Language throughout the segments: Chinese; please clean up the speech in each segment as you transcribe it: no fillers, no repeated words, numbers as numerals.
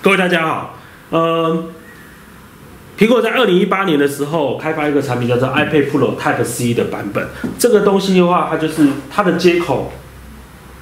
各位大家好，苹果在2018年的时候开发一个产品叫做 iPad Pro Type C 的版本。这个东西的话，它就是它的接口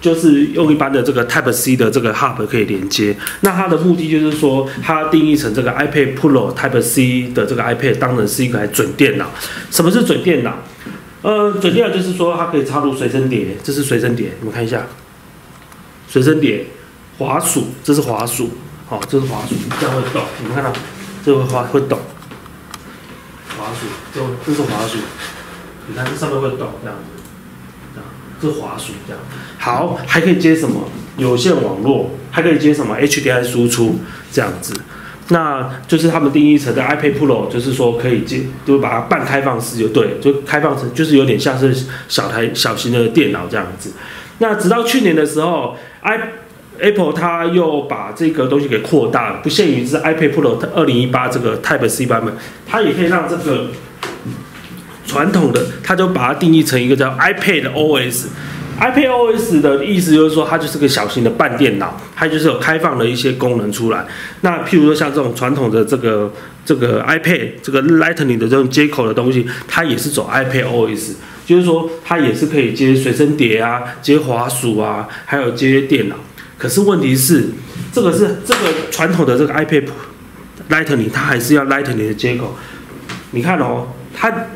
就是用一般的这个 Type C 的这个 Hub 可以连接。那它的目的就是说，它定义成这个 iPad Pro Type C 的这个 iPad 当成是一台准电脑。什么是准电脑？准电脑就是说它可以插入随身碟，这是随身碟，你们看一下，随身碟，滑鼠，这是滑鼠，好，这是滑鼠，这样会动，你们看到，这个会动，滑鼠，这是滑鼠，你看这上面会动，这样子，这样，这是滑鼠，这样，好，还可以接什么？有线网络，还可以接什么 HDMI 输出，这样子。那就是他们定义成的 iPad Pro， 就是说可以接，就把它半开放式就对，就开放成就是有点像是小型的电脑这样子。那直到去年的时候 ，Apple 它又把这个东西给扩大了，不限于是 iPad Pro 2018这个 Type C 版本，它也可以让这个传统的，它就把它定义成一个叫 iPad OS。iPad OS 的意思就是说，它就是个小型的半电脑，它就是有开放的一些功能出来。那譬如说像这种传统的这个 iPad 这个 Lightning 的这种接口的东西，它也是走 iPad OS， 就是说它也是可以接随身碟啊、接滑鼠啊，还有接电脑。可是问题是，这个传统的这个 iPad Lightning， 它还是要 Lightning 的接口。你看哦。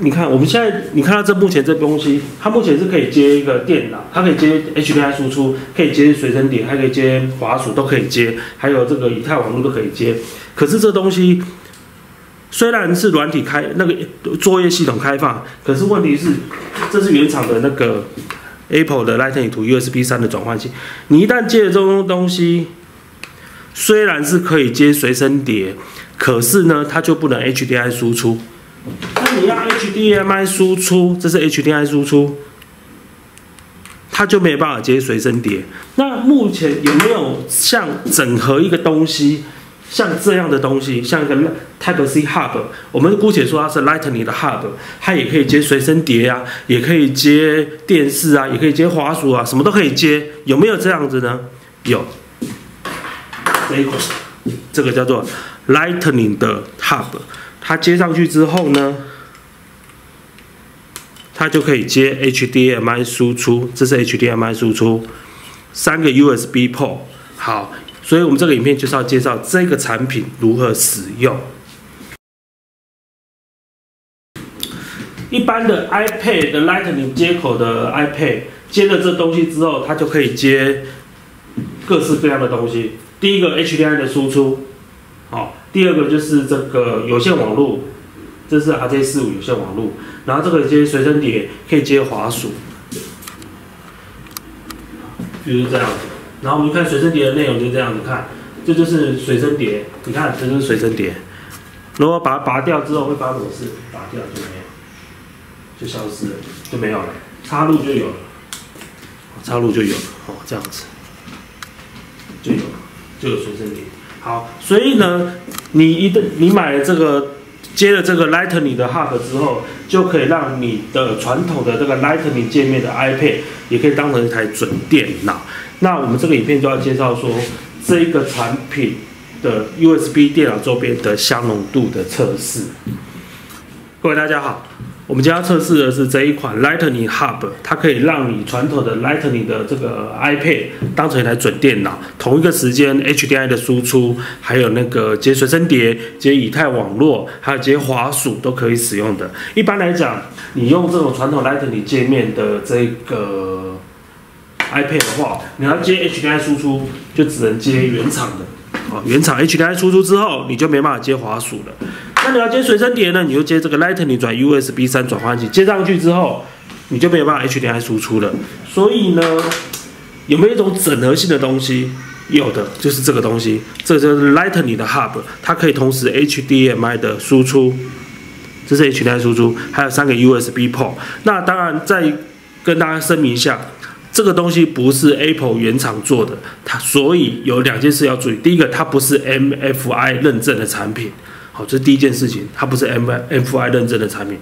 你看，我们现在你看到目前这东西，它目前是可以接一个电脑，它可以接 HDMI 输出，可以接随身碟，还可以接滑鼠都可以接，还有这个以太网络都可以接。可是这东西虽然是软体那个作业系统开放，可是问题是，这是原厂的那个 Apple 的 Lightning to USB 3的转换器，你一旦接了这种东西，虽然是可以接随身碟，可是呢，它就不能 HDMI 输出。那你要 HDMI 输出，这是 HDMI 输出，它就没有办法接随身碟。那目前有没有像整合一个东西，像这样的东西，像一个 Type C Hub， 我们姑且说它是 Lightning 的 Hub， 它也可以接随身碟啊，也可以接电视啊，也可以接滑鼠啊，什么都可以接。有没有这样子呢？有，这一款，这个叫做 Lightning 的 Hub。它接上去之后呢，它就可以接 HDMI 输出，这是 HDMI 输出，3个 USB port。好，所以我们这个影片就是要介绍这个产品如何使用。一般的 iPad 的 Lightning 接口的 iPad 接了这东西之后，它就可以接各式各样的东西。第一个 HDMI 的输出，好。第二个就是这个有线网络，这是 RJ45 有线网络，然后这个接随身碟，可以接滑鼠，就是这样子。然后我们看随身碟的内容就这样子看，这就是随身碟，你看这就是随身碟。如果把它拔掉之后会发生什么事？拔掉就没有，就消失了，就没有了。插入就有了，插入就有了，哦，这样子就有了，就有随身碟。好，所以呢，你买了这个接了这个 Lightning 的 Hub 之后，就可以让你的传统的这个 Lightning 界面的 iPad 也可以当成一台准电脑。那我们这个影片就要介绍说这个产品的 USB 电脑周边的相容度的测试。各位大家好。我们今天要测试的是这一款 Lightning Hub， 它可以让你传统的 Lightning 的这个 iPad 当成一台准电脑，同一个时间 HDMI 的输出，还有那个接随身碟、接以太网络，还有接滑鼠都可以使用的。一般来讲，你用这种传统 Lightning 界面的这个 iPad 的话，你要接 HDMI 输出，就只能接原厂的。原厂 HDMI 输出之后，你就没办法接滑鼠了。那你要接随身碟呢，你就接这个 Lightning 转 USB 3转换器，接上去之后，你就没有办法 HDMI 输出了。所以呢，有没有一种整合性的东西？有的，就是这个东西，这就是 Lightning 的 Hub， 它可以同时 HDMI 的输出，这是 HDMI 输出，还有3个 USB port。那当然，再跟大家声明一下。这个东西不是 Apple 原厂做的，所以有2件事要注意。第一个，它不是 MFI 认证的产品，好，这是第一件事情，它不是 MFI 认证的产品。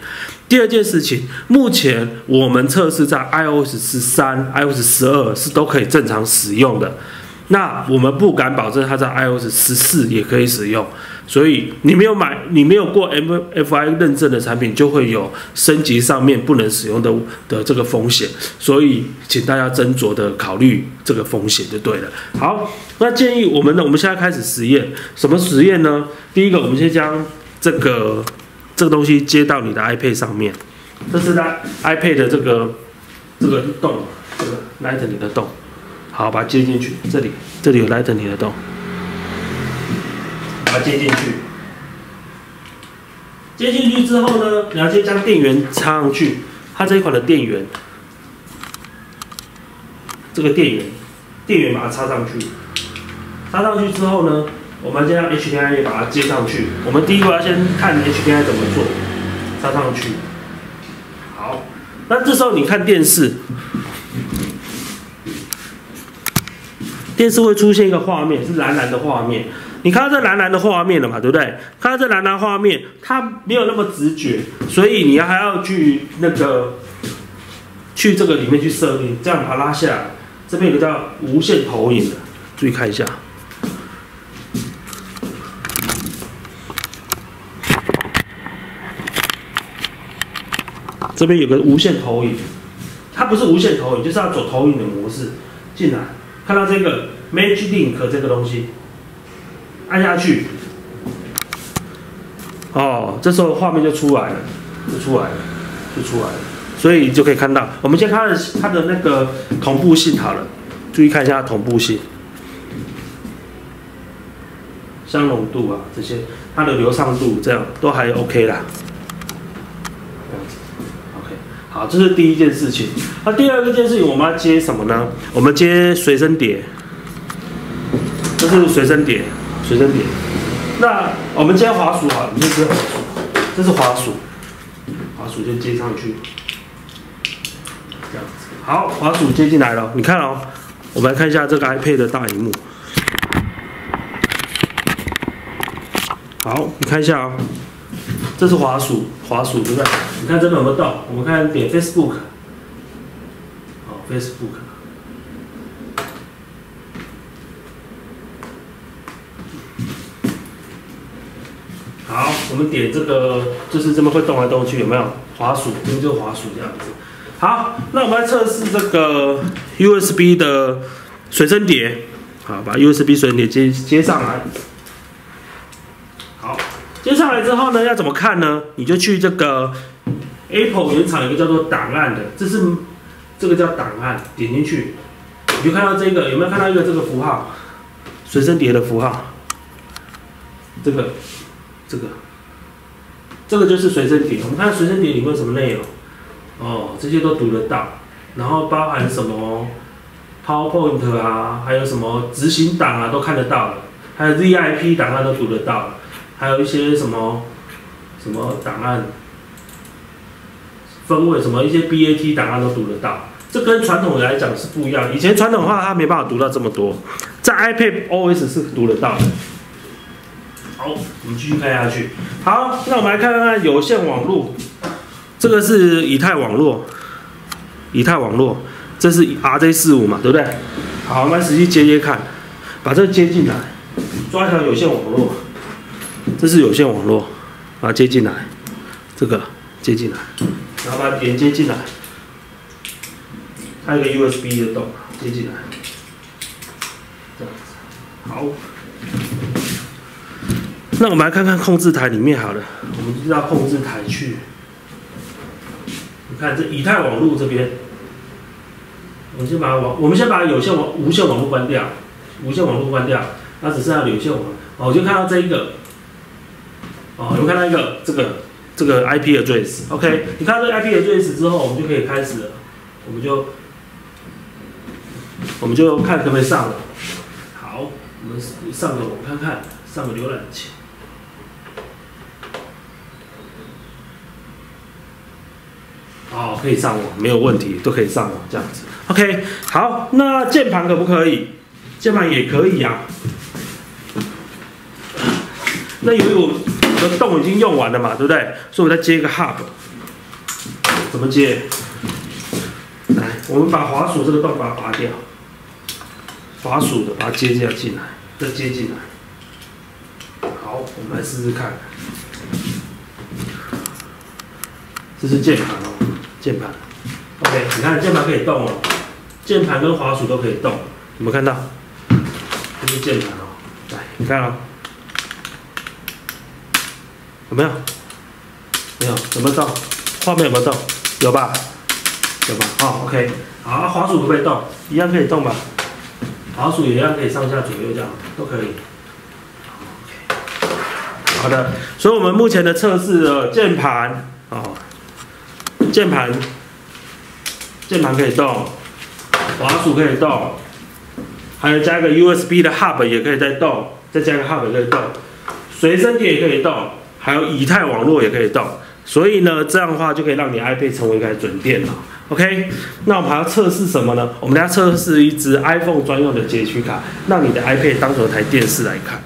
第二件事情，目前我们测试在 iOS 13、iOS 12是都可以正常使用的。那我们不敢保证它在 iOS 14也可以使用，所以你没有过 MFI 认证的产品，就会有升级上面不能使用的这个风险，所以请大家斟酌的考虑这个风险就对了。好，那建议我们现在开始实验，什么实验呢？第一个，我们先将这个东西接到你的 iPad 上面，这是它 iPad 的这个洞，这个 Lightning 的洞。好，把它接进去，这里有 Lightning 的洞，把它接进去。接进去之后呢，你要先将电源插上去。它这一款的电源，这个电源把它插上去。插上去之后呢，我们将 HDMI 也把它接上去。我们第一个要先看 HDMI 怎么做，插上去。好，那这时候你看电视。电视会出现一个画面，是蓝蓝的画面。你看到这蓝蓝的画面了嘛？对不对？看到这蓝蓝画面，它没有那么直觉，所以你还要去去这个里面去设定，这样把它拉下来。这边有个叫无线投影的，注意看一下。这边有个无线投影，它不是无线投影，就是要走投影的模式进来。看到这个 Magic Link 这个东西，按下去，哦，这时候画面就出来了，就出来了。所以就可以看到，我们先看它的那个同步性好了，注意看一下同步性、相容度啊这些，它的流畅度这样都还 OK 啦。好，这是第一件事情。那第二件事情，我们要接什么呢？我们接随身碟，这是随身碟。那我们接滑鼠好了，你就接滑鼠，这是滑鼠就接上去，这样子。好，滑鼠接进来了，你看哦，我们来看一下这个 iPad 的大萤幕。好，你看一下哦。这是滑鼠，对不对？你看这边有没有动？我们看点 Facebook， 好 ，Facebook， 好，我们点这个，就是这边会动来动去，有没有？滑鼠，这边就是滑鼠这样子。好，那我们来测试这个 USB 的随身碟，好，把 USB 随身碟接上来。接上来之后呢，要怎么看呢？你就去这个 Apple 原厂有一个叫做档案的，这个叫档案，点进去，你就看到这个，有没有看到一个这个符号？随身碟的符号，这个就是随身碟。我们看随身碟里面有什么内容？哦，这些都读得到，然后包含什么 PowerPoint 啊，还有什么执行档啊，都看得到了，还有 ZIP 档案都读得到了。还有一些什么档案分位，什么一些 BAT 档案都读得到，这跟传统来讲是不一样。以前传统的话，它没办法读到这么多，在 iPad OS 是读得到的。好，我们继续看下去。好，那我们来看看有线网络，这个是以太网络，这是 RJ45嘛，对不对？好，我们来实际接看，把这个接进来，抓一条有线网络。这是有线网络，把它接进来，这个接进来，然后把它连接进来，还有一个 USB 的洞接进来，这样子。好，那我们来看看控制台里面好了，我们就到控制台去。你看这以太网络这边，我们先把无线网络关掉，那只剩下有线网络。哦，我就看到这一个。哦，有看到一个这个 IP address，OK， 你看到这个 IP address 之后，我们就可以开始了，我们就看可不可以上了。好，我们上个网看看，上个浏览器。哦，可以上网，没有问题，都可以上网这样子。OK， 好，那键盘可不可以？键盘也可以呀。那由于我的洞已经用完了嘛，对不对？所以我再接一个 hub， 怎么接？来，我们把滑鼠这个洞把它拔掉，滑鼠的，把它接进来，再接进来。好，我们来试试看。这是键盘哦，键盘。OK， 你看键盘可以动哦，键盘跟滑鼠都可以动，有没有看到？这是键盘哦，来，你看哦，有没有？没有，有没有动？画面有没有动？有吧？有吧？好 ，OK， 好，滑鼠可不可以动？一样可以动吧？滑鼠也一样可以上下左右这样，都可以。好的，所以我们目前的测试的键盘哦，键盘可以动，滑鼠可以动，还有加一个 USB 的 hub 也可以再动，再加一个 hub 也可以动，随身碟也可以动，还有以太网络也可以动。所以呢，这样的话就可以让你 iPad 成为一台准电脑。OK， 那我们还要测试什么呢？我们要测试一支 iPhone 专用的截取卡，让你的 iPad 当成台电视来看。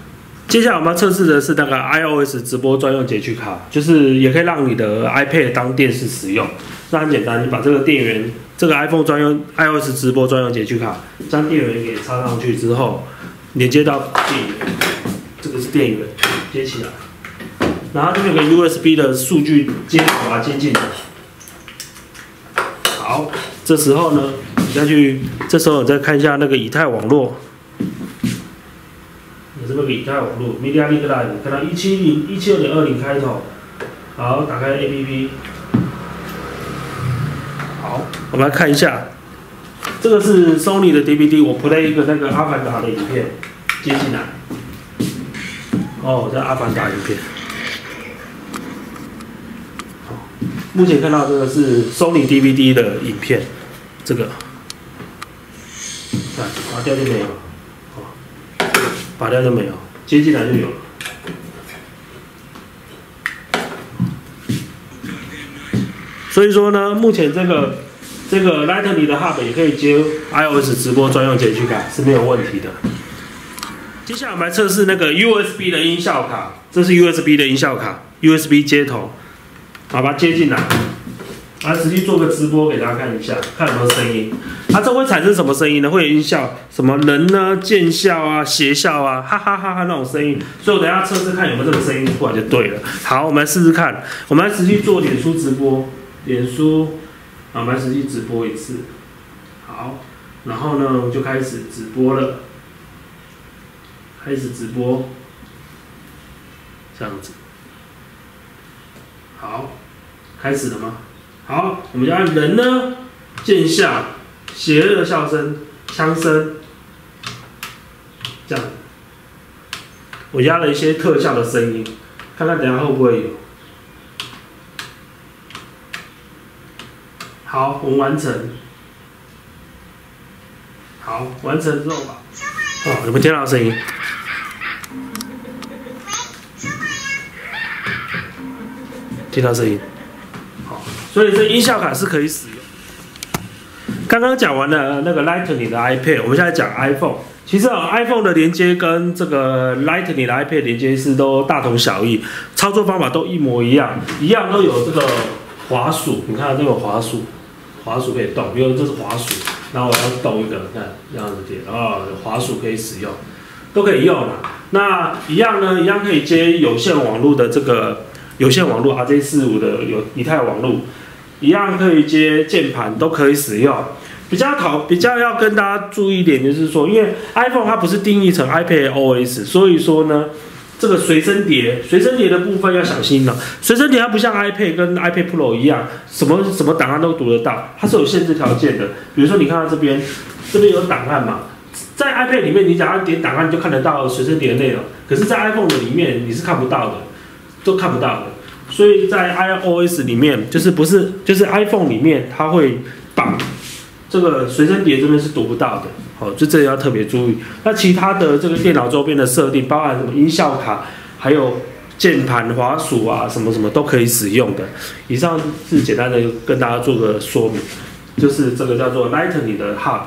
接下来我们要测试的是那个 iOS 直播专用截取卡，就是也可以让你的 iPad 当电视使用。那很简单，你把这个电源，这个 iPhone 专用 iOS 直播专用截取卡，将电源给插上去之后，连接到电源，这个是电源，接起来。然后这边有个 USB 的数据接口把它接进来。好，这时候呢，这时候你再看一下那个以太网络。有这么个以太网络 ，Media Link Live， 看到176.20开头。好，打开 APP。好，我们来看一下，这个是 Sony 的 DVD， 我 play 一个那个阿凡达的影片接进来。哦，这阿凡达影片。好，目前看到这个是 Sony DVD 的影片，这个，看拔掉就没有。拔掉就没有，接进来就有了。所以说呢，目前这个 Lightning 的 Hub 也可以接 iOS 直播专用截取卡是没有问题的。接下来我们来测试那个 USB 的音效卡，这是 USB 的音效卡 ，USB 接头，好，把它接进来。来实际做个直播给大家看一下，看有没有声音。它这会产生什么声音呢？会有音效，什么人呢、见笑啊、邪笑啊、哈哈哈哈那种声音。所以我等一下测试看有没有这个声音出来就对了。好，我们来试试看。我们来实际做脸书直播，脸书，我们来实际直播一次。好，然后呢，我们就开始直播了。开始直播，这样子。好，开始了吗？好，我们要按人呢，见笑，邪恶的笑声，枪声，这样。我压了一些特效的声音，看看等一下会不会有。好，我们完成。好，完成之后吧。哦，有没有听到声音？听到声音。好，所以这音效卡是可以使用。刚刚讲完了那个 Lightning 的 iPad， 我们现在讲 iPhone。其实iPhone 的连接跟这个 Lightning 的 iPad 连接是都大同小异，操作方法都一模一样，一样都有这个滑鼠。你看这个滑鼠，滑鼠可以动，比如这是滑鼠，然后我要动一个，看这样子点，滑鼠可以使用，都可以用了。那一样呢，一样可以接有线网络的这个有线网络 RJ45 的有以太网络，一样可以接键盘，都可以使用。比较要跟大家注意一点，就是说，因为 iPhone 它不是定义成 iPad OS， 所以说呢，这个随身碟的部分要小心了。随身碟它不像 iPad 跟 iPad Pro 一样，什么档案都读得到，它是有限制条件的。比如说你看到这边有档案嘛，在 iPad 里面你只要点档案就看得到随身碟的内容，可是在 iPhone 的里面你是看不到的，都看不到的。所以在 iOS 里面就是 iPhone 里面它会绑。这个随身碟这边是读不到的，好，就这个要特别注意。那其他的这个电脑周边的设定，包含什么音效卡，还有键盘、滑鼠啊，什么都可以使用的。以上是简单的跟大家做个说明，就是这个叫做 Lightning 的 Hub。